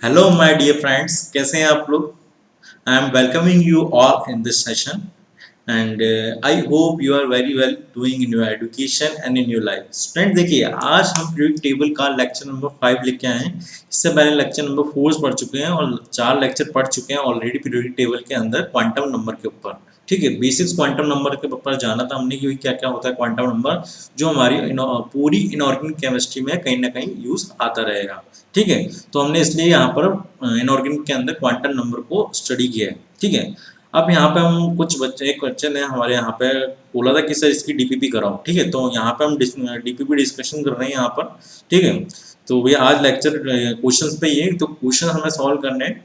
Hello my dear friends, कैसे हैं आप लोग। I am welcoming you all in this session and I hope you are very well doing in your education and in your life. Student देखिए, आज हम period table का lecture number 5 लेके आए हैं। इससे पहले लेक्चर नंबर 4 पढ़ चुके हैं और 4 लेक्चर पढ़ चुके हैं ऑलरेडी पीरियड टेबल के अंदर क्वांटम नंबर के ऊपर। ठीक है, बेसिक्स क्वांटम नंबर के ऊपर जाना था हमने कि क्या क्या होता है क्वांटम नंबर, जो हमारी पूरी इनऑर्गेनिक केमिस्ट्री में कहीं ना कहीं यूज आता रहेगा। ठीक है, तो हमने इसलिए यहाँ पर इनऑर्गेनिक के अंदर क्वांटम नंबर को स्टडी किया है। ठीक है, अब यहाँ पे हम कुछ बच्चे, एक बच्चे ने हमारे यहाँ पे बोला था कि सर इसकी डीपीपी कराओ। ठीक है, तो यहाँ पे हम डीपीपी डिस्कशन कर रहे हैं यहाँ पर। ठीक है, तो भैया आज लेक्चर क्वेश्चंस पे ही है, तो क्वेश्चन हमें सॉल्व करने हैं।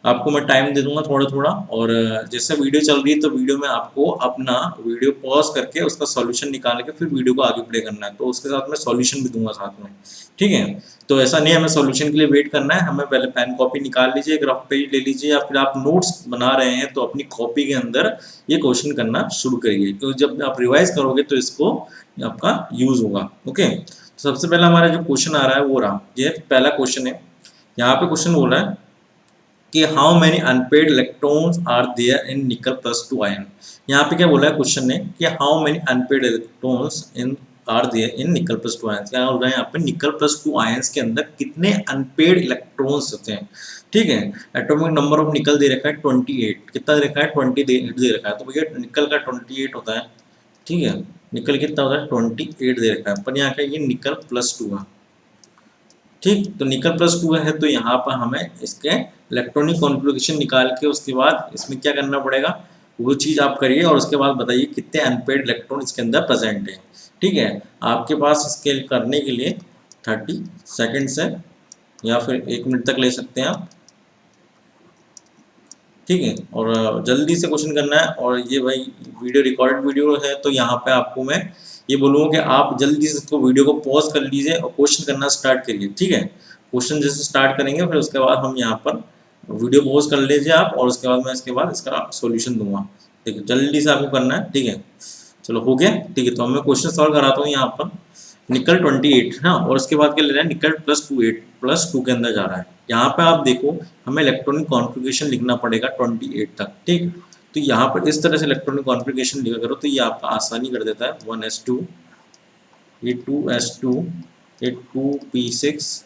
आपको मैं टाइम दे दूंगा थोड़ा थोड़ा, और जैसे वीडियो चल रही है तो वीडियो में आपको अपना वीडियो पॉज करके उसका सॉल्यूशन निकाल के फिर वीडियो को आगे प्ले करना है, तो उसके साथ मैं सॉल्यूशन भी दूंगा साथ में। ठीक है, तो ऐसा नहीं है हमें सॉल्यूशन के लिए वेट करना है, हमें पहले पेन कॉपी निकाल लीजिए, रफ पेज ले लीजिए, या फिर आप नोट्स बना रहे हैं तो अपनी कॉपी के अंदर ये क्वेश्चन करना शुरू करिए, क्योंकि जब आप रिवाइज करोगे तो इसको आपका यूज होगा। ओके, तो सबसे पहला हमारा जो क्वेश्चन आ रहा है वो रहा, ये पहला क्वेश्चन है। यहाँ पे क्वेश्चन बोल रहा है कि how many unpaid electrons are there in nickel plus two ion. यहाँ पे क्या बोला है क्वेश्चन ने कि how many unpaid electrons in are there in nickel plus to ions. क्या बोल रहे हैं यहाँ पे, निकल प्लस टू आयंस के अंदर कितने अनपेड इलेक्ट्रॉन्स होते हैं। ठीक है, एटॉमिक नंबर ऑफ निकल दे रखा है 28, कितना दे रखा है 20 दे रखा है, तो भैया निकल का 28 होता है। ठीक है, निकल कितना होता है 28 दे रखा है, पर यहाँ का ये निकल प्लस टू है। ठीक, तो निकल प्लस टू है, तो यहाँ पर हमें इसके इलेक्ट्रॉनिक कॉन्फ़िगरेशन निकाल के उसके बाद इसमें क्या करना पड़ेगा, वो चीज़ आप करिए और उसके बाद बताइए कितने अनपेड इलेक्ट्रॉन इसके अंदर प्रेजेंट है। ठीक है, आपके पास इसके करने के लिए 30 सेकेंड्स है, या फिर 1 मिनट तक ले सकते हैं आप। ठीक है, और जल्दी से क्वेश्चन करना है, और ये भाई वीडियो रिकॉर्डेड वीडियो है, तो यहाँ पे आपको मैं ये बोलूँगा कि आप जल्दी से इसको वीडियो को पॉज कर लीजिए और क्वेश्चन करना स्टार्ट करिए। ठीक है, क्वेश्चन जैसे स्टार्ट करेंगे फिर उसके बाद हम यहाँ पर वीडियो पॉज कर लीजिए आप, और उसके बाद मैं इसके बाद इसका सॉल्यूशन दूंगा। ठीक है, जल्दी से आपको करना है। ठीक है, चलो हो गया। ठीक है, तो मैं क्वेश्चन सॉल्व कराता हूँ यहाँ पर। निकल 28 हाँ, और उसके बाद क्या ले रहा है, निकल प्लस 28 प्लस 2 के अंदर जा रहा है। यहाँ पे आप देखो, हमें इलेक्ट्रॉनिक कॉन्फ़िगरेशन लिखना पड़ेगा 28 तक। ठीक, तो यहाँ पर इस तरह से इलेक्ट्रॉनिक कॉन्फ़िगरेशन लिखा करो, तो ये आपका आसानी कर देता है। 1s2, ये 2s2, ये 2p6,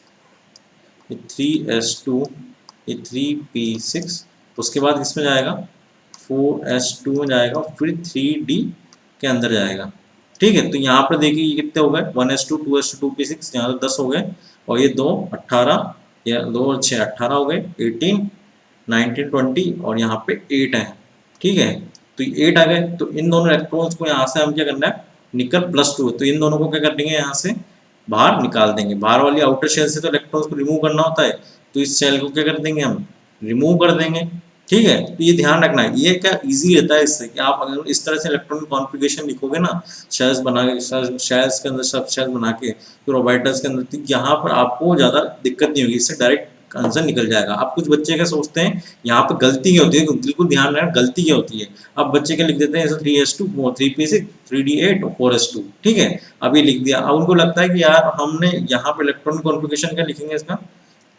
ये 3s2, ये 3p6, उसके बाद इसमें जाएगा 4s2 में जाएगा, फिर 3d के अंदर जाएगा। ठीक है, तो यहाँ पर देखिए ये कितने हो गए, 1s2, 2s2, 2p6, यहाँ तो 10 हो गए, और ये 2 18, या 2 और 6 18 हो गए, 18 19 20, और यहाँ पे 8 है। ठीक है, तो ये 8 आ गए, तो इन दोनों इलेक्ट्रॉन्स को यहाँ से हम क्या करना है, निकल प्लस टू, तो इन दोनों को क्या कर देंगे, यहाँ से बाहर निकाल देंगे। बाहर वाली आउटर शेल से तो इलेक्ट्रॉन्स को रिमूव करना होता है, तो इस शेल को क्या कर देंगे, हम रिमूव कर देंगे। ठीक है, तो ये ध्यान रखना है, ये क्या इजी रहता है इससे कि आप अगर इस तरह से इलेक्ट्रॉनिक कॉन्फ़िगरेशन लिखोगे ना, शेल्स बना के, शेल्स के अंदर सब शेल्स बना के, फिर ऑर्बिटल्स के अंदर, तो यहाँ पर आपको ज़्यादा दिक्कत नहीं होगी, इससे डायरेक्ट आंसर निकल जाएगा। आप कुछ बच्चे क्या सोचते हैं, यहाँ पे गलती क्या होती है, बिल्कुल ध्यान रखना गलती क्या होती है। अब बच्चे क्या लिख देते हैं, 3s2, 3p6, 3d8, 4s2। ठीक है, अब ये लिख दिया, अब उनको लगता है कि यार हमने यहाँ पे इलेक्ट्रॉनिक कॉन्फ़िगरेशन क्या लिखेंगे इसका,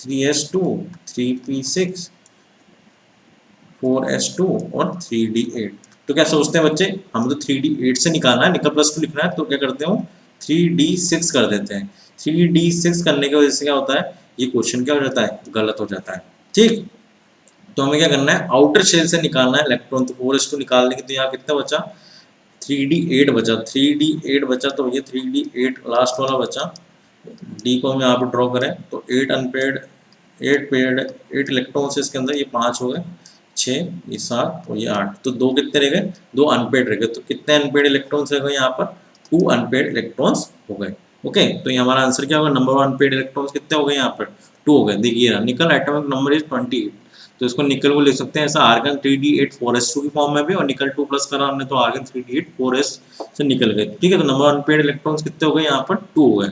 3s2, 3p6, 4s2 और 3d8। तो क्या सोचते हैं बच्चे, हम तो 3d8 से निकालना है, निकल प्लस टू लिखना है, तो क्या करते हो 3d6 कर देते हैं। 3d6 करने की वजह से क्या होता है, ये क्वेश्चन क्या हो जाता है, गलत हो जाता है। ठीक, तो हमें क्या करना है, आउटर शेल से निकालना है इलेक्ट्रॉन, तो 4s2 निकाल देंगे, तो यहाँ कितना बचा, 3d8 बचा, 3d8 बचा, तो ये 3d8 लास्ट वाला बचा। डी को हम यहाँ पर ड्रॉ करें तो 8 अनपेड, 8 इलेक्ट्रॉन्स इसके अंदर, ये 5 हो गए, 6, ये 7 और ये 8, तो 2 कितने रह गए, 2 अनपेड रह गए। तो कितने अनपेड इलेक्ट्रॉन्स रह गए यहाँ पर, 2 अनपेड इलेक्ट्रॉन्स हो गए। ओके, तो ये हमारा आंसर क्या होगा, नंबर ऑफ अनपेड इलेक्ट्रॉन्स कितने हो गए यहाँ पर, 2 हो गए। देखिए निकल एटॉमिक नंबर इज 28, तो इसको निकल को लिख सकते हैं ऐसा, आर्गन 3d8 4s2 की फॉर्म में भी, और निकल 2 प्लस करा हमने तो आर्गन 3d8 4s से निकल गए। ठीक है, तो नंबर अनपेड इलेक्ट्रॉन्स कितने हो गए यहाँ पर, 2 हो गए।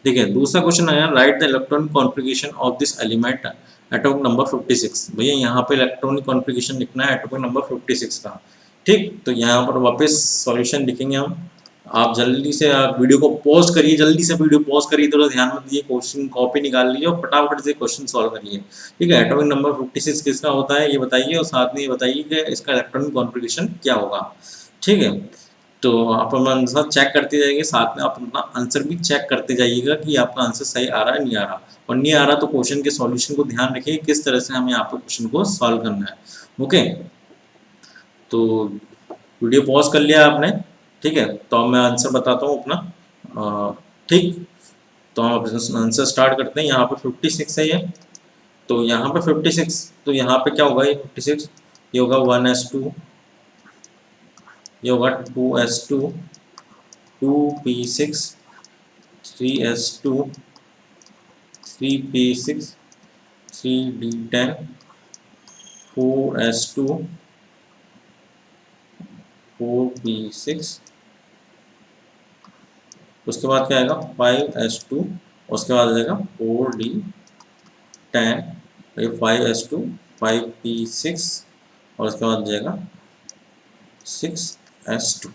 देखिए दूसरा क्वेश्चन आया, right the electronic configuration of this element atomic number 56। भैया यहाँ पे इलेक्ट्रॉनिक कॉन्फ़िगरेशन लिखना है एटॉमिक नंबर 56 का। ठीक, तो यहाँ पर वापस सॉल्यूशन लिखेंगे हम। आप जल्दी से आप वीडियो को पॉज करिए, जल्दी से वीडियो पॉज करिए, थोड़ा ध्यान मत दीजिए, क्वेश्चन कॉपी निकाल लीजिए और फटाफट से क्वेश्चन सॉल्व करिए। ठीक है, एटॉमिक नंबर 56 किसका होता है ये बताइए, और साथ में ये बताइए कि इसका इलेक्ट्रॉनिक कॉन्फ़िगरेशन क्या होगा। ठीक है, तो आप अपना आंसर चेक करते जाइए, साथ में आप अपना आंसर भी चेक करते जाइएगा कि आपका आंसर सही आ रहा है नहीं आ रहा, और नहीं आ रहा तो क्वेश्चन के सॉल्यूशन को ध्यान रखिए किस तरह से हमें यहाँ पर क्वेश्चन को सॉल्व करना है। ओके, तो वीडियो पॉज कर लिया आपने। ठीक है, तो अब मैं आंसर बताता हूँ अपना। ठीक, तो हम आंसर स्टार्ट करते हैं। यहाँ पे 56 है ये, तो यहाँ पे 56, तो यहाँ पे क्या होगा, ये 56 ये होगा 1s2, ये होगा 2s2, 2p6, 3s2, 3p6, 3d10, 4s2, 4p6, उसके बाद क्या आएगा 5s2, उसके बाद आ जाएगा 4d10, ये 5s2, 5p6, और उसके बाद आ जाएगा 6s2।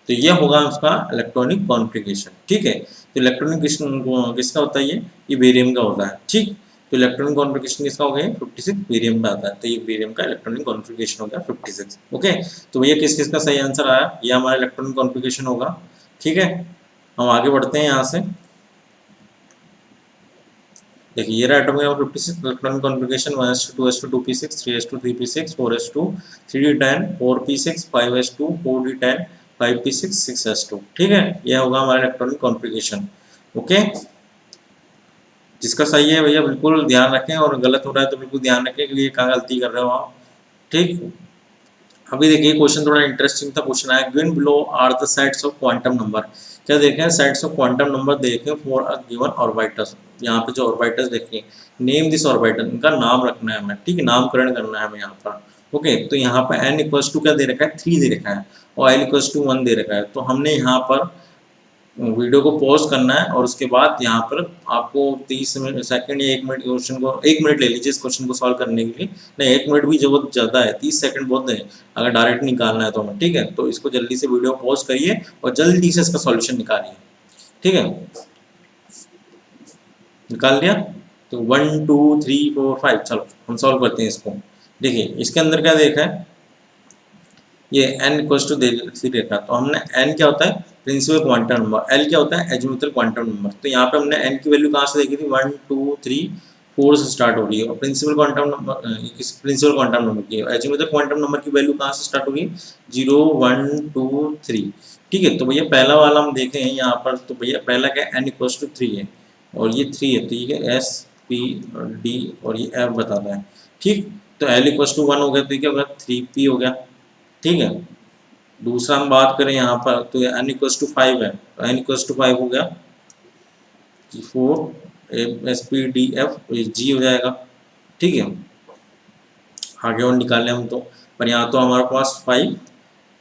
तो ये होगा उसका इलेक्ट्रॉनिक कॉन्फ़िगरेशन। ठीक है, तो इलेक्ट्रॉनिक किसका होता है, ये बेरियम का होता है। ठीक, तो इलेक्ट्रॉनिक कॉन्फ़िगरेशन किसका हो गया 56, बेरियम का आता है, तो ये बेरियम का इलेक्ट्रॉनिक कॉन्फ़िगरेशन हो गया 56। ओके, तो भैया किस किस का सही आंसर आया, ये हमारा इलेक्ट्रॉनिक कॉन्फ़िगरेशन होगा। ठीक है, हम आगे बढ़ते हैं यहाँ से। देखिए ये रहा atomic number 56, electronic configuration 1s2, 2s2, 2p6, 3s2, 3p6, 4s2, 3d10, 4p6, 5s2, 4d10, 5p6, 6s2। ठीक है, यह होगा हमारा इलेक्ट्रॉनिक कॉन्फ़िगरेशन। ओके, जिसका सही है भैया बिल्कुल ध्यान रखें, और गलत हो रहा है तो बिल्कुल ध्यान रखें कि ये कहाँ गलती कर रहे हो आप। ठीक, अभी देखिए क्वेश्चन थोड़ा इंटरेस्टिंग था, क्वेश्चन आया given below are the sets of quantum number. क्या देखें, सेट्स ऑफ क्वांटम नंबर देखें फॉर अ गिवन ऑर्बिटल्स। यहाँ पे जो ऑर्बिटल्स देखें, नेम दिस ऑर्बिटल, इनका नाम रखना है हमें। ठीक है, नामकरण करना है हमें यहाँ पर। ओके, तो यहाँ पर n इक्वल्स टू क्या दे रखा है 3 दे रखा है, और l इक्वल्स टू 1 दे रखा है। तो हमने यहाँ पर वीडियो को पॉज करना है, और उसके बाद यहाँ पर आपको 30 सेकंड या 1 मिनट क्वेश्चन को 1 मिनट ले लीजिए इस क्वेश्चन को सॉल्व करने के लिए। नहीं, 1 मिनट भी जो बहुत ज़्यादा है, 30 सेकंड बहुत है अगर डायरेक्ट निकालना है तो हमें। ठीक है, तो इसको जल्दी से वीडियो पॉज करिए और जल्दी से इसका सॉल्यूशन निकालिए। ठीक है, निकाल दिया, तो 1 2 3 4 5, चलो हम सॉल्व करते हैं इसको। देखिए इसके अंदर क्या देखा है, ये n इक्वल्स टू सी देखा, तो हमने n क्या होता है प्रिंसिपल क्वांटम नंबर, l क्या होता है एजीमुथल क्वांटम नंबर। तो यहाँ पे हमने n की वैल्यू कहाँ से देखी थी 1 2 3 4 से स्टार्ट हो रही है, और principal quantum number principal quantum number की एजीमुथल क्वांटम नंबर की वैल्यू कहाँ से स्टार्ट होगी 0 1 2 3। ठीक है, तो भैया पहला वाला हम देखें यहाँ पर, तो भैया पहला क्या है n इक्वल्स टू 3 है, और ये 3 है, ठीक है s p d और ये f बताता है। ठीक, तो l इक्वल्स टू 1 हो गया, तो ये क्या होगा 3p हो गया। ठीक है, दूसरा हम बात करें यहाँ पर, तो n इक्वल्स टू 5 है, तो n इक्वल्स टू 5 हो गया 4 S P D F G हो जाएगा। ठीक है, आगे और निकालें हम तो, पर यहाँ तो हमारे पास 5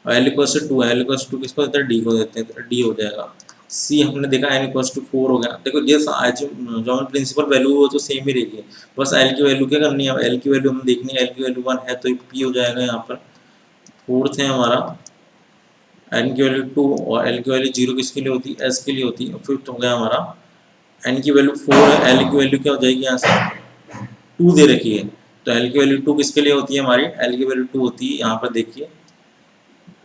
और एल इक्वल्स टू 2 है, एल इक्वल्स टू किसको देते हैं डी को देते हैं, तो डी हो जाएगा। सी हमने देखा एन इक्वल्स टू 4 हो गया। देखो ये जो हम प्रिंसिपल वैल्यू वो तो सेम ही रहेगी, बस एल की वैल्यू क्या करनी है, एल की वैल्यू हम देखनी है, एल की वैल्यू 1 है तो पी हो जाएगा यहाँ पर। फोर्थ है हमारा एन की वैल्यू 2 और एल की वैल्यू 0 किसके लिए होती है एस के लिए होती है। फिफ्थ हो गया हमारा एन की वैल्यू 4 है, एल की वैल्यू क्या हो जाएगी यहाँ से 2 दे रखी है, तो एल की वैल्यू 2 किसके लिए होती है हमारी, एल की वैल्यू 2 होती है यहाँ पर देखिए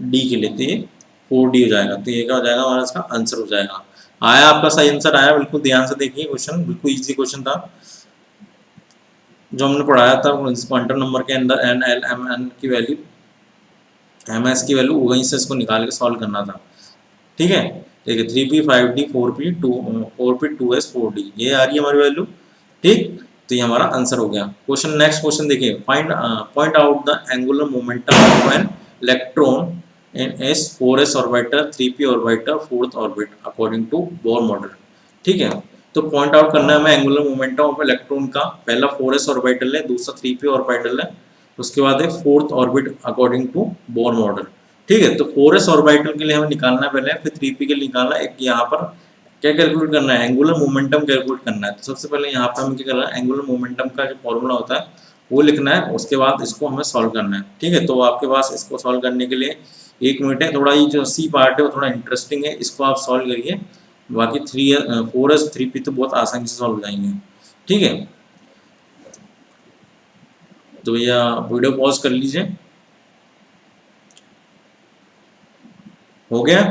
डी के लिए, तो ये 4D हो जाएगा। तो ये क्या हो जाएगा हमारा इसका आंसर हो जाएगा। आया आपका सही आंसर आया, बिल्कुल ध्यान से देखिए क्वेश्चन बिल्कुल इजी क्वेश्चन था जो हमने पढ़ाया था क्वांटम नंबर के अंदर एन एल एम एन की वैल्यू एम एस की वैल्यू वहीं से इसको निकाल के सॉल्व करना था। ठीक है, देखिए 3p 5d 4p 4p 2s 4d ये आ रही है हमारी वैल्यू। ठीक, तो ये हमारा आंसर हो गया। क्वेश्चन नेक्स्ट क्वेश्चन देखिए, find point out the angular momentum of an electron in s 4s orbital 3p orbital 4th orbit according to Bohr model. ठीक है, तो पॉइंट आउट करना है हमें एंगुलर मोमेंटम ऑफ इलेक्ट्रॉन का। पहला 4s ऑर्बिटल है, दूसरा 3p ऑर्बिटल है, उसके बाद एक 4th orbit according to Bohr model. ठीक है, तो 4s ऑर्बिटल के लिए हमें निकालना है पहले, फिर 3p के लिए निकालना है। एक यहाँ पर क्या कैलकुलेट करना है एंगुलर मोमेंटम कैलकुलेट करना है। तो सबसे पहले यहाँ पर हमें क्या करना है एंगुलर मोमेंटम का जो फॉर्मूला होता है वो लिखना है, उसके बाद इसको हमें सॉल्व करना है। ठीक है, तो आपके पास इसको सॉल्व करने के लिए 1 मिनट है, थोड़ा ये जो सी पार्ट है वो थोड़ा इंटरेस्टिंग है, इसको आप सॉल्व करिए। बाकी 4s 3p तो बहुत आसानी से सॉल्व हो जाएंगे। ठीक है, तो भैया वीडियो पॉज कर लीजिए। हो गया,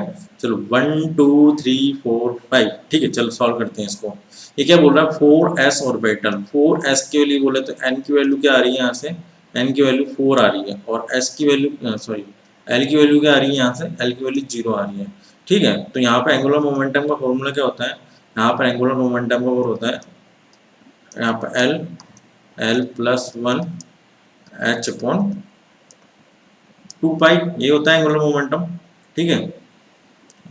चलो 1 2 3 4 5। ठीक है, चलो सॉल्व करते हैं इसको। ये क्या बोल रहा है, 4s ऑर्बिटल। 4s के लिए बोले तो n की वैल्यू क्या आ रही है यहाँ से, n की वैल्यू 4 आ रही है, और s की वैल्यू सॉरी l की वैल्यू क्या आ रही है यहाँ से, l की वैल्यू 0 आ रही है। ठीक है, तो यहाँ पे एंगुलर मोमेंटम का फॉर्मूला क्या होता है, यहाँ पर एंगुलर मोमेंटम का वो होता है, यहाँ पर l प्लस 1 h अपॉन 2 पाई, ये होता है एंगुलर मोमेंटम। ठीक है,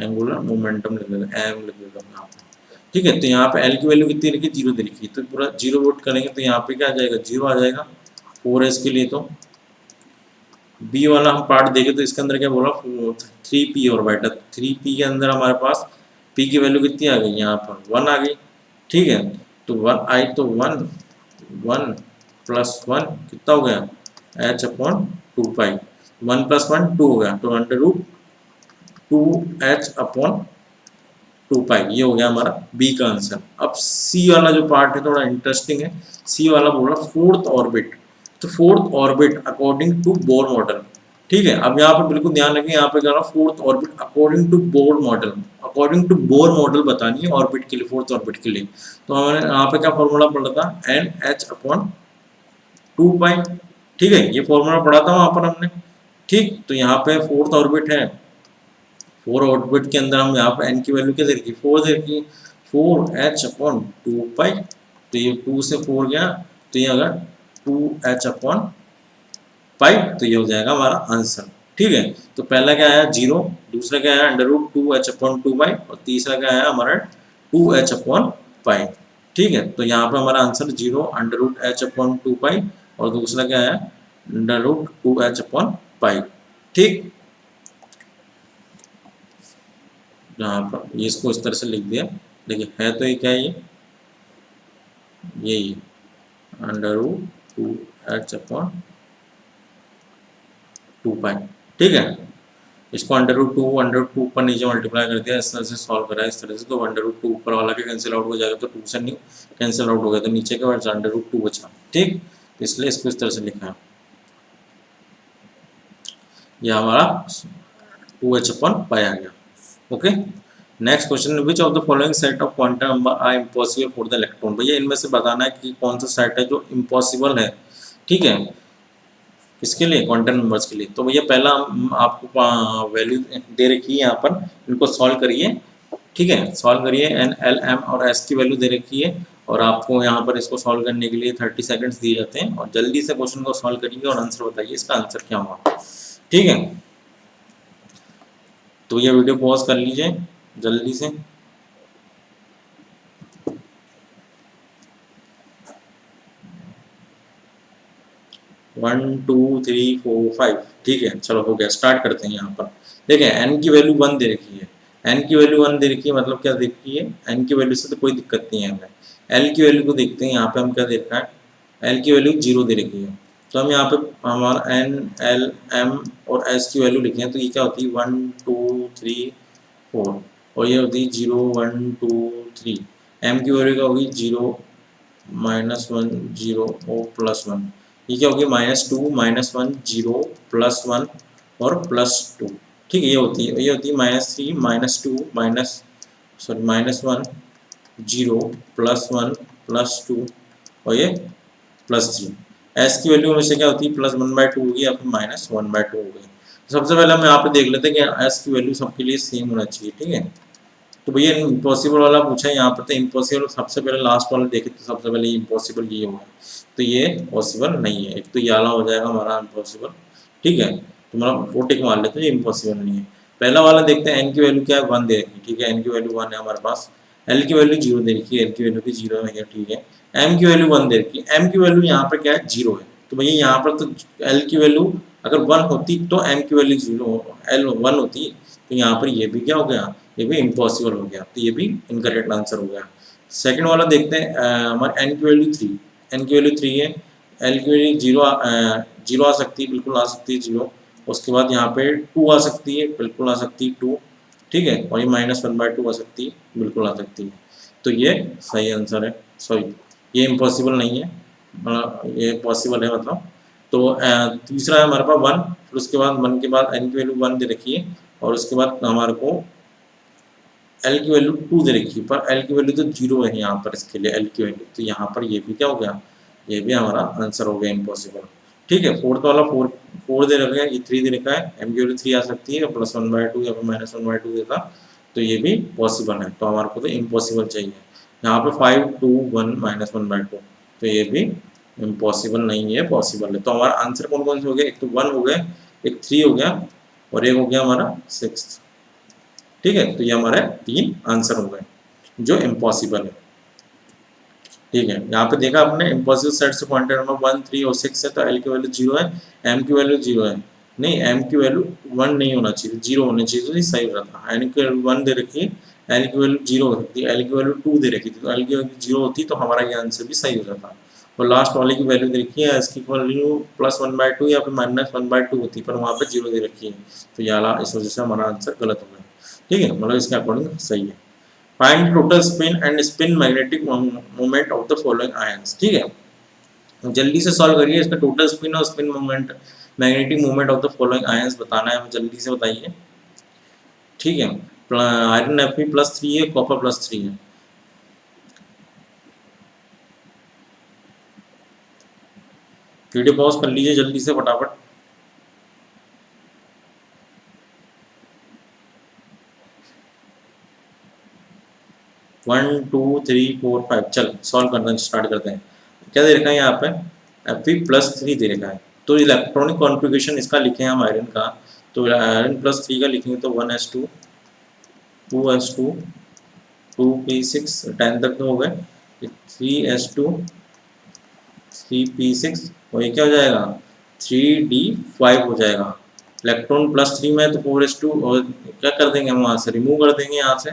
एंगुलर मोमेंटम लिख देते हैं, एम लिख देता हूँ यहाँ पे। ठीक है, तो यहाँ पे एल की वैल्यू कितनी रखी, 0 दे रखी है, तो पूरा 0 वोट करेंगे तो यहाँ पे क्या आ जाएगा, 0 आ जाएगा 4s के लिए। तो बी वाला हम पार्ट देखें तो इसके अंदर क्या बोला, 3p और बेटा 3p के अंदर हमारे पास p की वैल्यू कितनी आ गई, यहाँ पर 1 आ गई। ठीक है, तो 1 आई तो 1 1 प्लस 1 कितना हो गया, h अपॉन 2 पाई। 1 प्लस 1 2 हो गया, तो अंडर रूट 2h अपॉन 2 पाई, ये हो गया हमारा बी का आंसर। अब सी वाला जो पार्ट है थोड़ा इंटरेस्टिंग है। सी वाला बोल रहा फोर्थ ऑर्बिट, तो fourth orbit according to Bohr model. ठीक है, अब यहाँ पर बिल्कुल ध्यान रखें, यहाँ पे कह रहा fourth orbit according to Bohr model. According to Bohr model बतानी है ऑर्बिट के लिए, फोर्थ ऑर्बिट के लिए। तो हमारे यहाँ पे क्या फॉर्मूला पड़ा था, एन एच अपॉन 2 पाई। ठीक है, ये फॉर्मूला पढ़ा था वहां पर हमने। ठीक, तो यहाँ पे फोर्थ ऑर्बिट है, 4 ऑर्बिट के अंदर हम यहाँ पे n की वैल्यू क्या दे रखी, 4 दे रखी, 4h अपॉन 2 पाई। तो ये 2 से 4 गया, तो ये अगर 2h अपॉन पाई, तो ये हो जाएगा हमारा आंसर। ठीक है, तो पहला क्या आया 0, दूसरा क्या आया under root 2h upon 2 pi, और तीसरा क्या आया हमारा 2h अपॉन पाई। ठीक है, तो यहाँ पे हमारा answer 0 under root h upon 2 pi, और दूसरा क्या आया under root 2h upon pi. ठीक, यहाँ पर ये इसको इस तरह से लिख दिया। देखिए है तो ये क्या है, ये अंडर रूट 2h अपॉन 2 पाई। ठीक है, इसको अंडर रूट टू ऊपर नीचे मल्टीप्लाई कर दिया, इस तरह से सॉल्व करा इस तरह से। तो अंडर रूट 2 ऊपर वाला के कैंसिल आउट हो जाएगा, तो 2 से नहीं कैंसिल आउट हो गया, तो नीचे का अंडर रूट 2 बचा। ठीक, तो इसलिए इसको इस तरह से लिखा है, यह हमारा 2h अपॉन पाई आ गया। Okay, next question, which of the following set of quantum number are impossible for the electron. भैया इनमें से बताना है कि कौन सा सेट है जो इम्पॉसिबल है। ठीक है, किसके लिए, क्वांटम नंबर्स के लिए। तो भैया पहला आपको वैल्यू दे रखी है यहाँ पर, इनको सॉल्व करिए। ठीक है, सॉल्व करिए, एन एल एम और एस की वैल्यू दे रखी है, और आपको यहाँ पर इसको सॉल्व करने के लिए 30 सेकंड्स दिए जाते हैं, और जल्दी से क्वेश्चन को सॉल्व करिए और आंसर बताइए, इसका आंसर क्या होगा। ठीक है, तो ये वीडियो पॉज कर लीजिए जल्दी से। One two three four five. ठीक है, चलो हो गया, स्टार्ट करते हैं। यहाँ पर देखिए एन की वैल्यू 1 दे रखी है, एन की वैल्यू 1 दे रखी है, मतलब क्या दे रखी है, एन की वैल्यू से तो कोई दिक्कत नहीं है हमें। एल की वैल्यू को देखते हैं, यहाँ पे हम क्या दे रखा है, एल की वैल्यू 0 दे रखी है। तो हम यहाँ पे हमारा एन एल एम और एस की वैल्यू लिखे हैं, तो ये क्या होती है 1 2 3 4, और ये होती है 0 1 2 3। एम की वैल्यू क्या होगी 0 -1 0 और +1। ये क्या होगी -2 -1 0 +1 और +2। ठीक है, ये होती है -3 -2 -1 0 +1 +2 और ये +3। एस की वैल्यू हमेशा क्या होती है +1/2 होगी या फिर -1/2 होगी। सबसे पहले हम यहाँ पे देख लेते हैं कि एस की वैल्यू सबके लिए सेम होना चाहिए। ठीक है, तो भैया इम्पॉसिबल वाला पूछा है, यहाँ पर तो इम्पॉसिबल सबसे पहले लास्ट वाला देखे तो सबसे पहले इम्पॉसिबल ये होगा, तो ये पॉसिबल नहीं है। एक तो ये वाला हो जाएगा हमारा इम्पॉसिबल। ठीक है, तो मतलब वो टिक मार लेते हैं, ये इम्पॉसिबल नहीं है। पहला वाला देखते हैं, एन की वैल्यू क्या है 1 दे रखी। ठीक है, एन की वैल्यू 1 है हमारे पास। एल की वैल्यू 0 दे रखी है, एल की वैल्यू भी 0 है। ठीक है, एम की वैल्यू 1 दे रखी है, एम की वैल्यू यहाँ पर क्या है 0 है। तो भैया यहाँ पर तो एल की वैल्यू अगर 1 होती तो एम की वैल्यू 0 एल 1 होती, तो यहाँ पर ये भी क्या हो गया, ये भी इम्पॉसिबल हो गया, तो ये भी इनकरेक्ट आंसर हो गया। सेकंड वाला देखते हैं, हमारे एन की वैल्यू 3, एन की वैल्यू 3 है, एल की वैल्यू 0 आ सकती है, बिल्कुल आ सकती है 0, उसके बाद यहाँ पे 2 आ सकती है, बिल्कुल आ सकती है 2, ठीक है, और ये -1/2 आ सकती है, बिल्कुल आ सकती है। तो ये सही आंसर है, सॉरी ये इम्पॉसिबल नहीं है, ये पॉसिबल है मतलब। तो तीसरा है हमारे पास 1, फिर उसके बाद 1 के बाद n की वैल्यू 1 दे रखी है, और उसके बाद हमारे को एल की वैल्यू 2 दे रखी है, पर एल की वैल्यू तो 0 है यहाँ पर, इसके लिए एल की वैल्यू, तो यहाँ पर ये भी क्या हो गया, ये भी हमारा आंसर हो गया इम्पॉसिबल। ठीक है, फोर्थ वाला 4 दे रखा है, ये 3 दे रखा है, एम की वैल्यू 3 आ सकती है, +1/2 या फिर -1/2 देता तो ये भी पॉसिबल है, तो हमारे को तो इम्पॉसिबल चाहिए। यहाँ पे 5 2 1 -1/2, तो ये भी इम्पॉसिबल नहीं है, पॉसिबल है। तो हमारा आंसर कौन कौन से हो गए, एक तो 1 हो गया, एक 3 हो गया, और एक हो गया हमारा 6। ठीक है, तो ये हमारे 3 आंसर हो गए जो इम्पॉसिबल है। ठीक है, यहाँ पे देखा आपने इम्पॉसिबल सेट से पॉइंटर नंबर 1 3 और 6 है, तो एल की वैल्यू 0 है, एम की वैल्यू 0 है, नहीं एम की वैल्यू 1 नहीं होना चाहिए, 0 होनी चाहिए, तो ये सही हो रहा था। एन की वैल्यू 1 दे रखी है, एल की वैल्यू 0 हो सकती है, एल की वैल्यू 2 दे रखी थी, तो एल की वैल्यू 0 होती तो हमारा ये आंसर भी सही हो जाता। और लास्ट वाले की वैल्यू दे रखी है, इसकी वैल्यू +1/2 या फिर -1/2 होती, पर वहाँ पे 0 दे रखी है, तो ये वाला इस वजह से हमारा आंसर गलत हो गया। ठीक है, मतलब इसके अकॉर्डिंग सही है। Find total spin and spin magnetic moment of the following ions. ठीक है, तो जल्दी से सॉल्व करिए, इसका टोटल स्पिन और spin moment magnetic moment of the following ions बताना है हमें, जल्दी से बताइए। ठीक है, आयरन Fe+3 है, कॉपर +3 है। वीडियो पॉज कर लीजिए जल्दी से फटाफट। 1 2 3 4 5, चल सॉल्व करना स्टार्ट करते हैं। क्या दे रखा है यहाँ पे, Fe+3 दे रखा है, तो इलेक्ट्रॉनिक कॉन्फ़िगरेशन इसका लिखे हैं हम आयरन का, तो आयरन+3 का लिखेंगे तो 1s2 2s2 2p6 10 तक तो हो गए, 3s2 3p6, और ये क्या हो जाएगा 3d5 हो जाएगा। इलेक्ट्रॉन +3 में तो 4s2, और क्या कर देंगे हम वहाँ से रिमूव कर देंगे यहाँ से,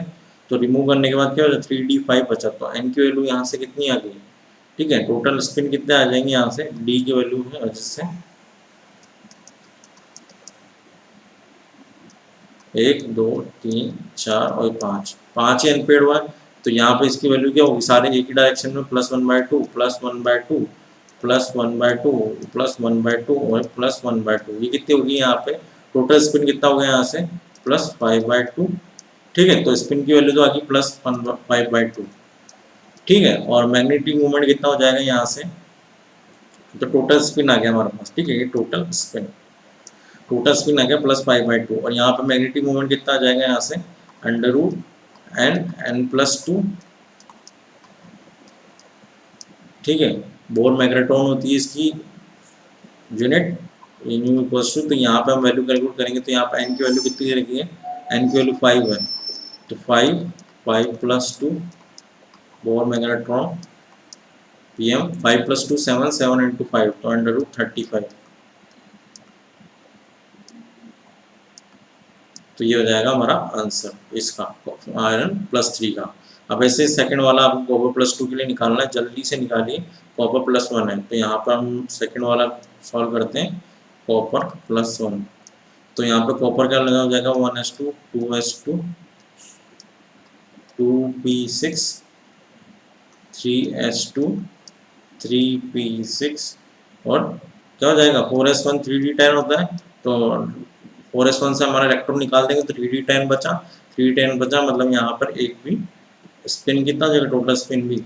तो रिमूव करने के बाद क्या हो जाए 3d5 बचा, तो n की वैल्यू यहाँ से कितनी आ गई। ठीक है, टोटल स्पिन कितने आ जाएंगे यहाँ से, d की वैल्यू है जिससे 1 2 3 4 और 5 5 ही अनपेड हुआ है, तो यहाँ पे इसकी वैल्यू क्या होगी, सारे एक ही डायरेक्शन में +1/2 +1/2 +1/2 +1/2 और +1/2, ये कितनी होगी यहाँ पे, टोटल स्पिन कितना हो गया यहाँ से +5/2। ठीक है, तो स्पिन की वैल्यू तो आ गई +5/2। ठीक है, और मैग्नेटिक मूवमेंट कितना हो जाएगा यहाँ से, तो टोटल स्पिन आ गया हमारे पास। ठीक है, ये टोटल स्पिन आ गया +5/2, और यहाँ पे मैग्नेटिक मूवमेंट कितना आ जाएगा यहाँ से √n+2। ठीक है, बोर मैग्नेट्रॉन होती है इसकी यूनिट न्यू इक्वल्स टू, तो यहाँ पे हम वैल्यू कैलकुलेट करेंगे, तो यहाँ पे n की वैल्यू कितनी रखी है, n की वैल्यू 5 है, तो 5 5+2 बोर मैग्नेट्रॉन pm 5+2 7 7 × 5 तो √35, तो ये हो जाएगा हमारा आंसर इसका आयरन+3 का। अब ऐसे सेकंड वाला आपको कॉपर +2 के लिए निकालना है, जल्दी से निकालिए। कॉपर +1 है, तो यहाँ पर हम सेकंड वाला सॉल्व करते हैं, कॉपर +1, तो यहाँ पे कॉपर क्या लगा हो जाएगा 1s2 2s2 2p6 3s2 3p6, और क्या हो जाएगा 4s1 3d10 होता है, तो 4s1 से हमारा इलेक्ट्रॉन निकाल देंगे तो 3d10 बचा, 3d10 बचा मतलब यहाँ पर एक भी स्पिन कितना हो जाएगा, टोटल स्पिन भी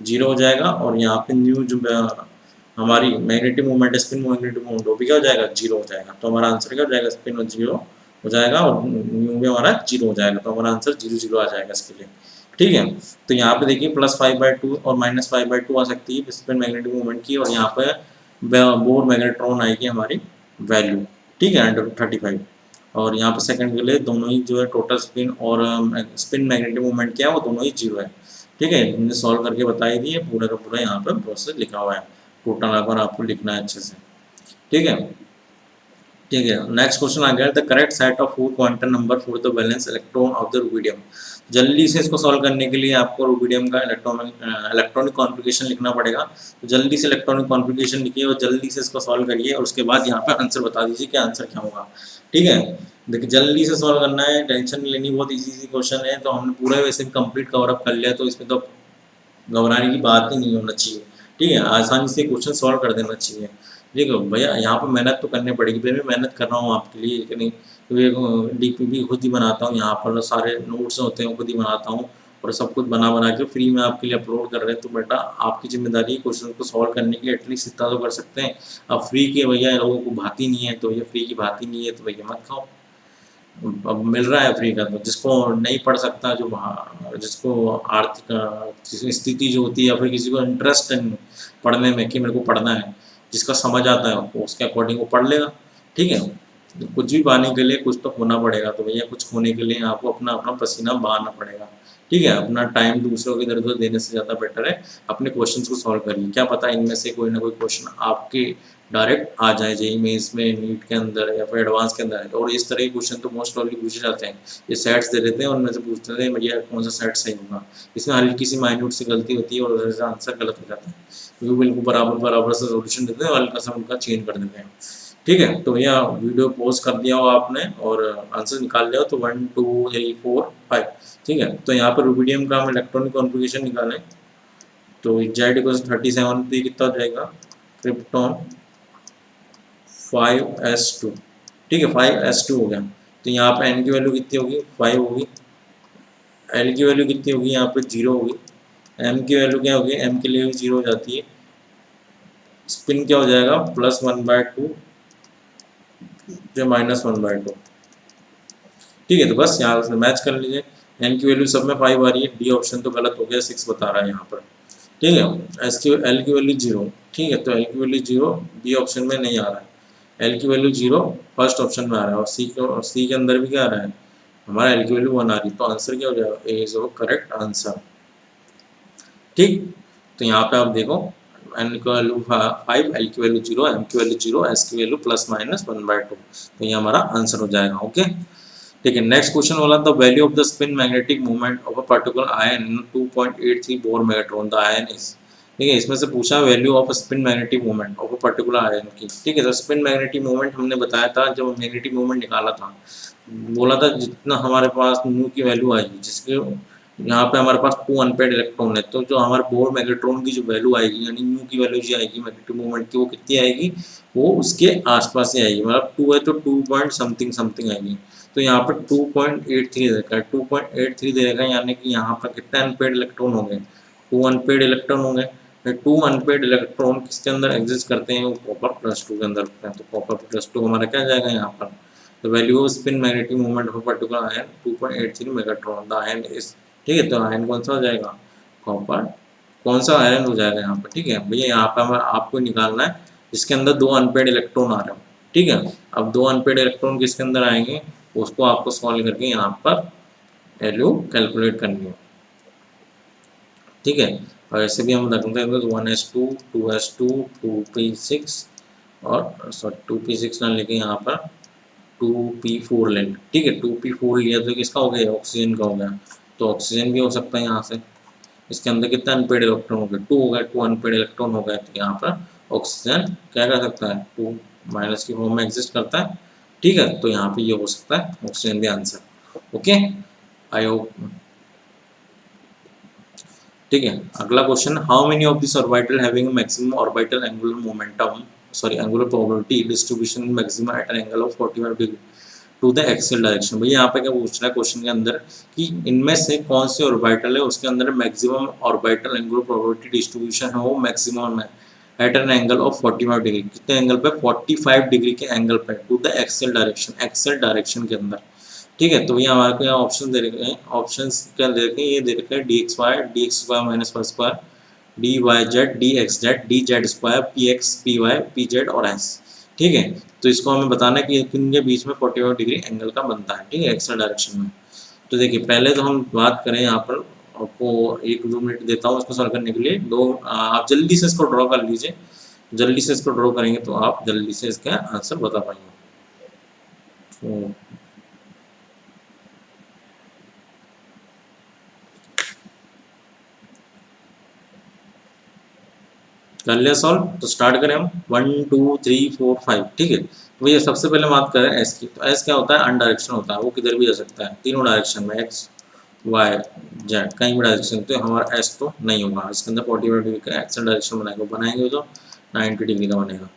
0 हो जाएगा, और यहाँ पे न्यू जो हमारी magnetic movement spin magnetic movement वो भी क्या हो जाएगा 0 हो जाएगा, तो हमारा आंसर क्या हो जाएगा स्पिन 0 हो जाएगा, और न्यू भी हमारा 0 हो जाएगा, तो हमारा आंसर 0 0 आ जाएगा इसके लिए। ठीक है, तो यहाँ पे देखिए +5/2 और -5/2 आ सकती है स्पिन मैग्नेटिक मूवमेंट की, और यहाँ पे बोर मैग्नेट्रॉन आएगी हमारी वैल्यू। ठीक है, √35, और यहाँ पे सेकंड के लिए दोनों ही जो है टोटल स्पिन और स्पिन मैग्नेटिक मूवमेंट क्या है वो दोनों ही 0 है। ठीक है, हमने सॉल्व करके बता ही दिए, पूरा का पूरा यहाँ पे प्रोसेस लिखा हुआ है, टोटल आकर आपको लिखना है अच्छे से। ठीक है, ठीक है, नेक्स्ट क्वेश्चन आ गया, the correct set of 4 quantum number for the valence electron of the rubidium. जल्दी से इसको सॉल्व करने के लिए आपको रूबीडियम का इलेक्ट्रॉनिक कॉन्फ़िगरेशन लिखना पड़ेगा। तो जल्दी से इलेक्ट्रॉनिक कॉन्फ़िगरेशन लिखिए और जल्दी से इसको सॉल्व करिए और उसके बाद यहाँ पे आंसर बता दीजिए कि आंसर क्या होगा। ठीक है, देखिए जल्दी से सॉल्व करना है, टेंशन नहीं लेनी, बहुत इजी क्वेश्चन है। तो हमने पूरा वैसे भी कंप्लीट कवर अप कर लिया, तो इसमें तो घबराने की बात ही नहीं होना चाहिए। ठीक है, आसानी से क्वेश्चन सॉल्व कर देना चाहिए। ठीक है भैया, यहाँ पे मेहनत तो करनी पड़ेगी, मैं भी मेहनत कर रहा हूँ आपके लिए, कि नहीं तो डीपीपी खुद ही बनाता हूँ, यहाँ पर सारे नोट्स होते हैं खुद ही बनाता हूँ और सब कुछ बना बना के फ्री में आपके लिए अपलोड कर रहे हैं। तो बेटा आपकी जिम्मेदारी है क्वेश्चन को सॉल्व करने की, एटलीस्ट इतना तो कर सकते हैं। अब फ्री के भैया लोगों को भाती नहीं है, तो भैया फ्री की भाती नहीं है तो भैया मत खाओ। अब मिल रहा है फ्री का, तो जिसको नहीं पढ़ सकता, जो जिसको आर्थिक स्थिति जो होती है या फिर किसी को इंटरेस्ट है पढ़ने में कि मेरे को पढ़ना है, जिसका समझ आता है वो उसके अकॉर्डिंग वो पढ़ लेगा। ठीक है, तो कुछ भी पाने के लिए कुछ तो खोना पड़ेगा, तो भैया कुछ खोने के लिए आपको अपना अपना पसीना बहाना पड़ेगा। ठीक है, अपना टाइम दूसरों को इधर उधर देने से ज़्यादा बेटर है अपने क्वेश्चंस को सॉल्व करिए। क्या पता इनमें से कोई ना कोई क्वेश्चन आपके डायरेक्ट आ जाए जेईई मेंस में, नीट के अंदर या फिर एडवांस के अंदर। और इस तरह के क्वेश्चन तो मोस्ट प्रॉब्ली पूछे जाते हैं, ये सेट्स दे देते हैं उनमें से पूछते हैं भैया कौन सा सेट सही होगा। इसमें हल्की सी माइन्यूट सी गलती होती है और वजह से आंसर गलत हो जाता है, क्योंकि बिल्कुल बराबर बराबर से सोल्यूशन देते हैं और हल्का सा उनका चेंज कर देते हैं। ठीक है, तो भैया वीडियो पॉज कर दिया हो आपने और आंसर निकाल लिया हो तो 1 2 3 4 5। ठीक है, तो यहाँ पर रूबीडियम का हम इलेक्ट्रॉनिक कॉन्फ़िगरेशन निकालें तो जेड इक्वल 37 पे कितना हो जाएगा, क्रिप्टॉन 5s2। ठीक है, 5s2 हो गया। तो यहाँ पे n की वैल्यू कितनी होगी, 5 होगी। l की वैल्यू कितनी होगी, यहाँ पे 0 होगी। m की वैल्यू क्या होगी, m के लिए भी 0 हो जाती है। स्पिन क्या हो जाएगा, +1/2 जो -1/2। ठीक है, तो बस यहाँ से मैच कर लीजिए। n की वैल्यू सब में 5 आ रही है, डी ऑप्शन तो गलत हो गया, 6 बता रहा है यहाँ पर। ठीक है, l की वैल्यू 0। ठीक है, तो l की वैल्यू 0 बी ऑप्शन में नहीं आ रहा है। l की वैल्यू 0 फर्स्ट ऑप्शन में आ रहा है और सी के अंदर भी क्या आ रहा है, हमारा l की वैल्यू 1 आ रही है। तो आंसर क्या हो जाएगा, ए इज करेक्ट आंसर। ठीक, तो यहाँ पे आप देखो n की वैल्यू 5, l की वैल्यू 0, m की वैल्यू 0, s की वैल्यू +-1/2। तो ये हमारा आंसर हो जाएगा। ओके, ठीक है, नेक्स्ट क्वेश्चन वाला, the value of the spin magnetic movement of a particular ion in 2.83 bore magneton, the ion is. ठीक है, इसमें से पूछा value off spin magnetic movement of a particular ion की। ठीक है, तो स्पिन मैग्नेटिक मूवमेंट हमने बताया था जब मैग्नेटिक मूवमेंट निकाला था, बोला था जितना हमारे पास न्यू की वैल्यू आएगी, जिसके यहाँ पे हमारे पास 2 अनपेड इलेक्ट्रॉन है, तो जो हमारे बोर मैग्नेट्रॉन की जो वैल्यू आएगी, यानी न्यू की वैल्यू जो आएगी मैग्नेटिक मूवमेंट की, वो कितनी आएगी, वो उसके आसपास ही आएगी। मतलब 2 है तो 2 पॉइंट समथिंग समथिंग आएगी। तो यहाँ पर 2.83 दे रखा है, 2.83 दे रखा है, यानी कि यहाँ पर कितने अनपेड इलेक्ट्रॉन हो गए, 2 अनपेड इलेक्ट्रॉन हो गए। 2 अनपेड इलेक्ट्रॉन किसके अंदर एग्जिस्ट करते हैं, वो कॉपर +2 के अंदर होते हैं। तो कॉपर +2 हमारा क्या जाएगा यहाँ पर, the value off spin magnetic movement of particular ion 2.83 Megatron, the ion is. ठीक है, तो आयन कौन सा हो जाएगा, कॉपर। कौन सा आयरन हो जाएगा यहाँ पर। ठीक है भैया, यहाँ पर हमें आपको निकालना है जिसके अंदर 2 अनपेड इलेक्ट्रॉन आ रहे हो। ठीक है, अब 2 अनपेड इलेक्ट्रॉन किसके अंदर आएंगे, उसको आपको सॉल्व करके यहाँ पर वैल्यू कैलकुलेट करनी है। ठीक है, और ऐसे भी हम रखते हैं तो 1s2 2s2 2p6 और सॉरी 2p6 ना लेके यहाँ पर 2p4 लेंगे। ठीक है, 2p4 लिया तो किसका हो गया, ऑक्सीजन का हो गया। तो ऑक्सीजन भी हो सकता है यहाँ से। इसके अंदर कितना अनपेड इलेक्ट्रॉन हो गया, 2 हो गया, 2 अनपेड इलेक्ट्रॉन हो गया। तो यहाँ पर ऑक्सीजन क्या कर सकता है, 2 माइनस की फॉर्म में एग्जिस्ट करता है। ठीक है, तो यहाँ पे ये हो सकता है ऑक्सीजन भी आंसर। Okay, I hope. ठीक है, अगला question, how many of this orbital having maximum orbital angular momentum, sorry angular probability distribution maximum at an angle of 45 degree to the axial direction. भैया यहाँ पे क्या पूछ रहा है क्वेश्चन के अंदर कि इनमें से कौन से ऑर्बिटल है उसके अंदर maximum orbital angular probability distribution है वो मैक्सिमम है at an angle of 45 degree. कितने एंगल पे, 45 डिग्री के एंगल पे to the axial direction, axial direction के अंदर। ठीक है, तो भैया हमारे को यहाँ ऑप्शन दे रखे हैं, ऑप्शन क्या दे रखे हैं, ये दे रखे हैं d x square minus Y square, d y z D x z d z square p x p y p z और एस। ठीक है, तो इसको हमें बताना है कि इनके बीच में 45 डिग्री एंगल का बनता है। ठीक है, एक्सल डायरेक्शन में। तो देखिए पहले तो हम बात करें यहाँ पर, आपको 1-2 मिनट देता हूँ इसको सॉल्व करने के लिए। आप जल्दी से इसको ड्रॉ कर लीजिए, जल्दी से इसको ड्रॉ करेंगे तो आप जल्दी से इसका आंसर बता पाएंगे। तो कर लिया सॉल्व। तो स्टार्ट करें हम 1 2 3 4 5। ठीक है, तो भैया सबसे पहले बात करें एस की। तो एस क्या होता है, अनडायरेक्शन होता है, वो किधर भी जा सकता है, तीनों डायरेक्शन में, एक्स वाई जेड, कहीं भी डायरेक्शन। तो हमारा एस तो नहीं होगा, इसके अंदर 45 डिग्री का एक्सल डायरेक्शन बनाएगा, बनाएंगे तो 90 डिग्री का बनेगा।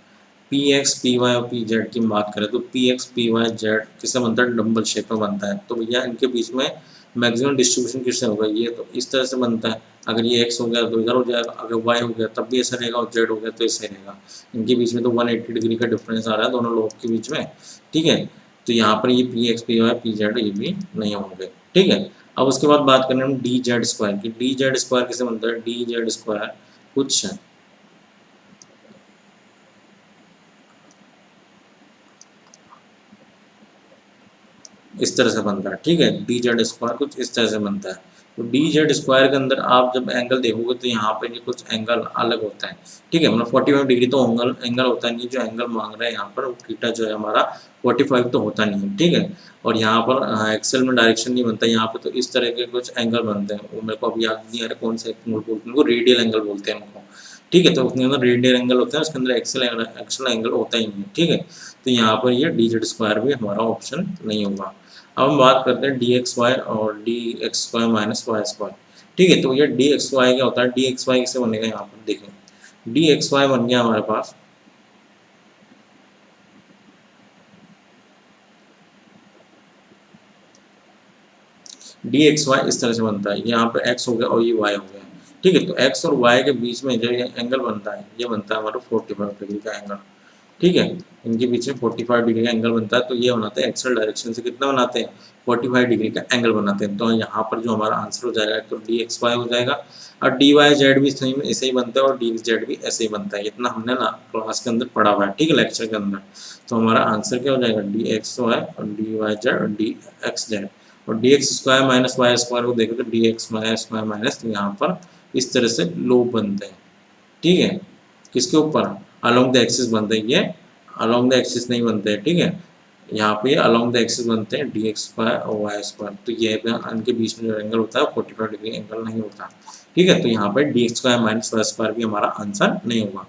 पी एक्स पी वाई और पी जेड की बात करें तो p x p y z किससे बनता है, डबल शेप में बनता है। तो भैया इनके बीच में मैक्सिमम डिस्ट्रीब्यूशन किससे होगा, ये तो इस तरह से बनता है। अगर ये एक्स हो गया तो इधर हो जाएगा, अगर वाई हो गया तब भी ऐसा रहेगा, और जेड हो गया तो ऐसे रहेगा। इनके बीच में तो 180 डिग्री का डिफरेंस आ रहा है दोनों लोग के बीच में। ठीक है, तो यहाँ पर ये p x p y p z ये भी नहीं होंगे। ठीक है, अब उसके बाद बात करें हम डी जेड स्क्वायर की। डी जेड स्क्वायर किससे बनता है, डी जेड स्क्वायर कुछ इस तरह से बनता है। ठीक है, डी जेड स्क्वायर कुछ इस तरह से बनता है। तो डी जेड स्क्वायर के अंदर आप जब एंगल देखोगे तो यहाँ पर ये कुछ एंगल अलग होता है। ठीक है, मतलब 45 डिग्री तो एंगल एंगल होता नहीं, जो एंगल मांग रहे हैं यहाँ पर थीटा जो है हमारा 45 तो होता नहीं है। ठीक है, और यहाँ पर एक्सेल में डायरेक्शन नहीं बनता, यहाँ पर तो इस तरह के कुछ एंगल बनते हैं, वो मेरे को अभी याद नहीं आ रहा कौन से एंगल बोलते हैं उनको, रेडियल एंगल बोलते हैं उनको। ठीक है, तो उसके अंदर रेडियल एंगल होता है, उसके अंदर एक्सेल एंगल होता ही नहीं है। ठीक है, तो यहाँ पर ये डी जेड स्क्वायर भी हमारा ऑप्शन नहीं होगा। अब हम बात करते हैं डी एक्स वाई और d x square minus Y square. ठीक है, तो ये डी एक्स वाई क्या होता है, डी एक्स वाई किसे बनेगा, यहाँ पर देखें डी एक्स वाई बन गया हमारे पास डी एक्स वाई इस तरह से बनता है, यहाँ पे एक्स हो गया और ये वाई हो गया। ठीक है, तो एक्स और वाई के बीच में जो ये एंगल बनता है, ये बनता है हमारा 45 डिग्री का एंगल। ठीक है, इनके बीच में 45 डिग्री का एंगल बनता है, तो ये बनाते हैं एक्सल डायरेक्शन से कितना बनाते हैं, 45 डिग्री का एंगल बनाते हैं। तो यहाँ पर जो हमारा आंसर हो जाएगा तो डी एक्स वाई हो जाएगा, और डी वाई जेड भी सेम ऐसे ही बनता है, और डी जेड भी ऐसे ही बनता है। इतना हमने ना क्लास के अंदर पढ़ा हुआ है, ठीक है, लेक्चर के अंदर। तो हमारा आंसर क्या हो जाएगा, डी एक्स वाई और डी वाई जेड और डी एक्स जेड। और d x square minus Y square को देखें तो d x y square minus, तो यहाँ पर इस तरह से लोब बनते हैं। ठीक है, किसके ऊपर, अलोंग द एक्सिस बनते हैं, ये अलोंग द एक्सिस नहीं बनते हैं। ठीक है, यहाँ पे अलोंग द एक्सिस बनते हैं डी एक्स स्क्वायर और वाई स्क्वायर। तो ये इनके बीच में जो एंगल होता है 45 डिग्री एंगल नहीं होता। ठीक है, तो यहाँ पर D x square minus Y square भी हमारा आंसर नहीं होगा।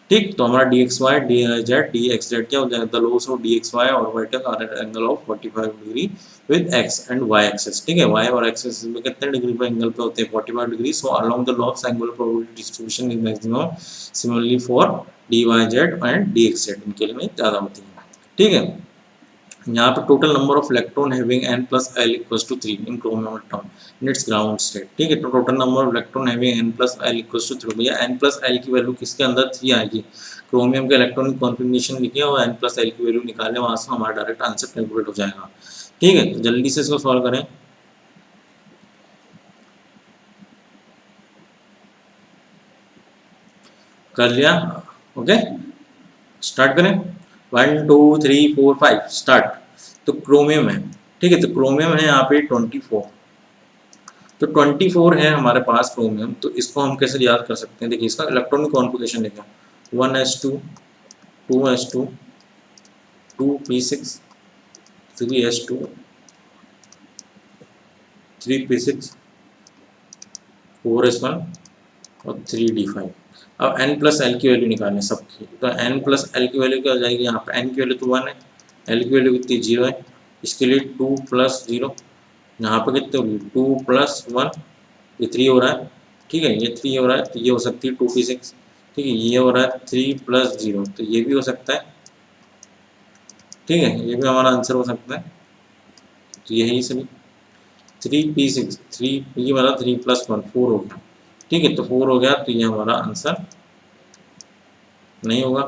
ठीक, तो हमारा D x Y D Z D x Z क्या हो जाएगा, the loss of D x Y और vertical are at angle of 45 degree with X and Y axis. ठीक है, वाई और एक्सिस में कितने डिग्री पे एंगल पे होते हैं, 45 degree. So along the lobes angular probability distribution is maximum similarly for d y z and d x z, इनके लिए ज़्यादा होती है। ठीक है, यहाँ पे total number of electron having n plus l equals to 3 in chromium atom in its ground state. ठीक है, तो total number of electron having n plus l equals to 3। भैया n प्लस एल की वैल्यू किसके अंदर 3 आएगी, chromium के electronic configuration लिखिए और n प्लस एल की वैल्यू निकालें, वहाँ से हमारा डायरेक्ट आंसर कैलकुलेट हो जाएगा। ठीक है, तो जल्दी से इसको सॉल्व करें। कर लिया, ओके, स्टार्ट करें 1 2 3 4 5 स्टार्ट। तो क्रोमियम है, ठीक है, तो क्रोमियम है यहाँ पे 24। तो 24 है हमारे पास क्रोमियम, तो इसको हम कैसे याद कर सकते हैं, देखिए इसका इलेक्ट्रॉनिक कॉन्फ़िगरेशन देखिए 1s2 2s2 2p6 3s2 3p6 4s1 और 3d5। अब n प्लस एल की वैल्यू निकालें सबकी। तो n प्लस एल की वैल्यू क्या हो जाएगी, यहाँ पे n की वैल्यू तो 1 है, एल की वैल्यू कितनी 0 है, इसके लिए 2 प्लस 0, यहाँ पे कितने होगी 2 प्लस 1, ये 3 हो रहा है। ठीक है, ये 3 हो रहा है, तो ये हो सकती है 2p6। ठीक है, ये हो रहा है 3 प्लस 0, तो ये भी हो सकता है। ठीक है, ये भी हमारा आंसर हो सकता है, तो यही सभी 3p6 3 ये वाला 3 प्लस 1 4 हो गया। ठीक है, तो 4 हो गया, तो ये हमारा आंसर नहीं होगा।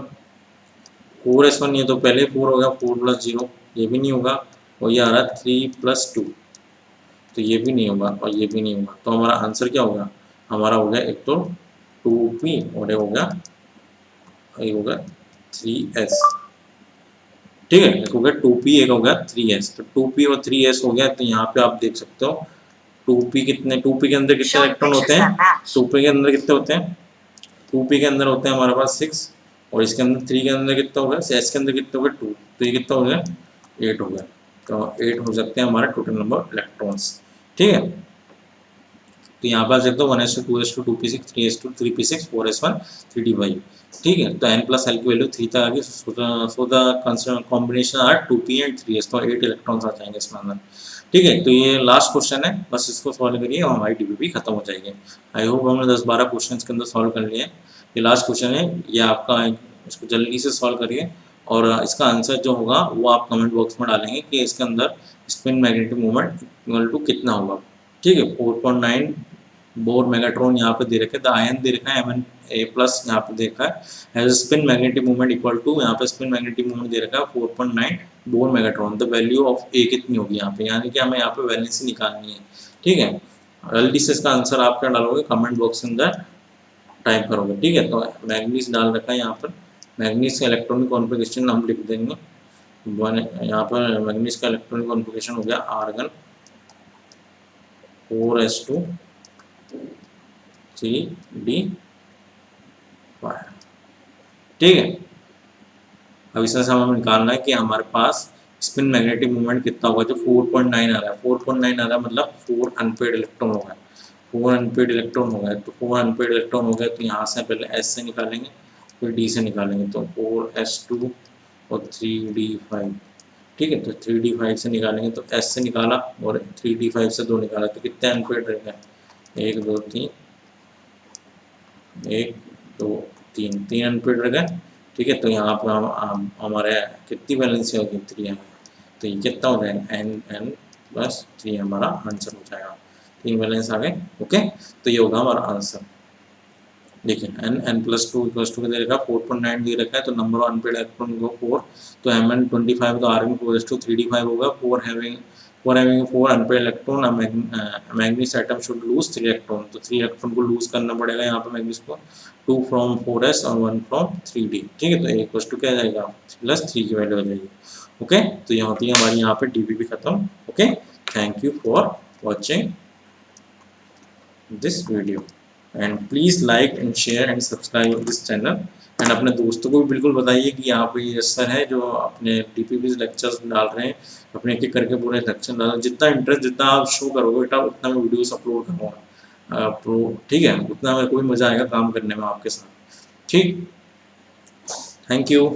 4s1 ये तो पहले 4 हो गया, 4 प्लस 0 ये भी नहीं होगा, और ये आ रहा है 3 प्लस 2, तो ये भी नहीं होगा और ये भी नहीं होगा। तो हमारा आंसर क्या होगा, हमारा हो गया एक तो 2p और एक हो गया 3s। ठीक है, एक हो गया 2p एक हो गया 3s। तो 2p और 3s हो गया, तो यहाँ पे आप देख सकते हो 2p कितने, 2p के अंदर कितने इलेक्ट्रॉन होते हैं, 2p के अंदर कितने होते हैं, 2p के अंदर होते हैं हमारे पास 6, और इसके अंदर 3 के अंदर कितना हो गया, s के अंदर कितना हो गया 2, तो ये कितना हो गया 8 हो गया। तो 8 हो सकते हैं हमारे टोटल नंबर इलेक्ट्रॉन्स। ठीक है, तो यहाँ पर देखते हो 1:2 2:2 2p6 3:2 3p6 4:1 3d5। ठीक है, तो n प्लस एल की वैल्यू 3 तक आ गई। So the combination are 2p and 3s, तो 8 इलेक्ट्रॉन्स आ जाएंगे इसमें अंदर। ठीक है, तो ये लास्ट क्वेश्चन है, बस इसको सॉल्व करिए और हमारी डीपीपी खत्म हो जाएगी। आई होप हमने 10-12 क्वेश्चन के अंदर सॉल्व कर लिए। ये लास्ट क्वेश्चन है, ये आपका, इसको जल्दी से सॉल्व करिए और इसका आंसर जो होगा वो आप कमेंट बॉक्स में डालेंगे कि इसके अंदर spin magnetic moment equal to कितना होगा। ठीक है, 4.9 बोर मेगाट्रॉन यहाँ पे दे रखे, द आयन दे रखा है Mn A प्लस, यहाँ पे देखा है has spin magnetic moment equal to, यहाँ पे स्पिन मैग्नेटिक मोमेंट दे रखा है 4.9 Bohr magneton. The value of A कितनी होगी यहाँ पे, यानी कि हमें यहाँ पे वैलेंसी निकालनी है। ठीक है, जल्दी से इसका आंसर आप क्या डालोगे कमेंट बॉक्स के अंदर टाइप करोगे। ठीक है, तो मैग्नीज डाल रखा है यहाँ पर, मैग्नीज का इलेक्ट्रॉनिक कॉन्फ़िगरेशन हम लिख देंगे यहाँ पर। मैग्नीज का इलेक्ट्रॉनिक कॉन्फ़िगरेशन हो गया आर्गन 4s2 3d5। ठीक है, अब इसमें से हमें निकालना है कि हमारे पास स्पिन मैग्नेटिक मोमेंट कितना होगा। जो 4.9 आ रहा है, 4.9 आ रहा है मतलब 4 अनपेड इलेक्ट्रॉन हो गए, 4 अनपेड इलेक्ट्रॉन हो गए। तो 4 अनपेड इलेक्ट्रॉन हो गए, तो यहाँ से पहले s से निकालेंगे फिर d से निकालेंगे, तो 4s2 और 3d5। ठीक है, तो 3d5 से निकालेंगे तो s से निकाला और 3d5 से 2 निकाला, तो कितने अनपेड रह गए 1 2 3 1 2 3 3 अनपेड रह गए। ठीक है, तो यहाँ पर हम हमारे कितनी वैलेंसी होगी 3 है, तो ये कितना हो जाएगा n प्लस 3 हमारा आंसर हो जाएगा। 3 वैलेंस आ गए। ओके, तो ये होगा हमारा आंसर। देखिए n प्लस 2 इक्वल्स टू दे रखा 4.9 दे रखा है, तो नंबर ऑफ अनपेड इलेक्ट्रॉन को 4, तो Mn25 तो Rn 4:3d5 होगा। 4 unpaired electron, manganese atom should lose 3 electron, तो 3 इलेक्ट्रॉन को लूज करना पड़ेगा यहाँ पे मैग्नीज को, 2 फ्रॉम 4s और 1 फ्रॉम 3d। ठीक है, तो a इक्वल्स टू क्या जाएगा प्लस 3 की वैल्यू आ जाएगी। ओके, तो ये होती है हमारी यहाँ पे डीपीपी खत्म। Okay, thank you for watching this video and please like and share and subscribe this channel. And अपने दोस्तों को भी बिल्कुल बताइए कि यहाँ पे ये सर है जो अपने डीपीपी लेक्चर्स डाल रहे हैं, अपने एक एक करके पूरे लेक्चर डाल रहे हैं। जितना इंटरेस्ट जितना आप शो करोगे बेटा उतना मैं वीडियोस अपलोड करूँगा। ठीक है, उतना मेरे को भी मज़ा आएगा काम करने में आपके साथ। ठीक, थैंक यू।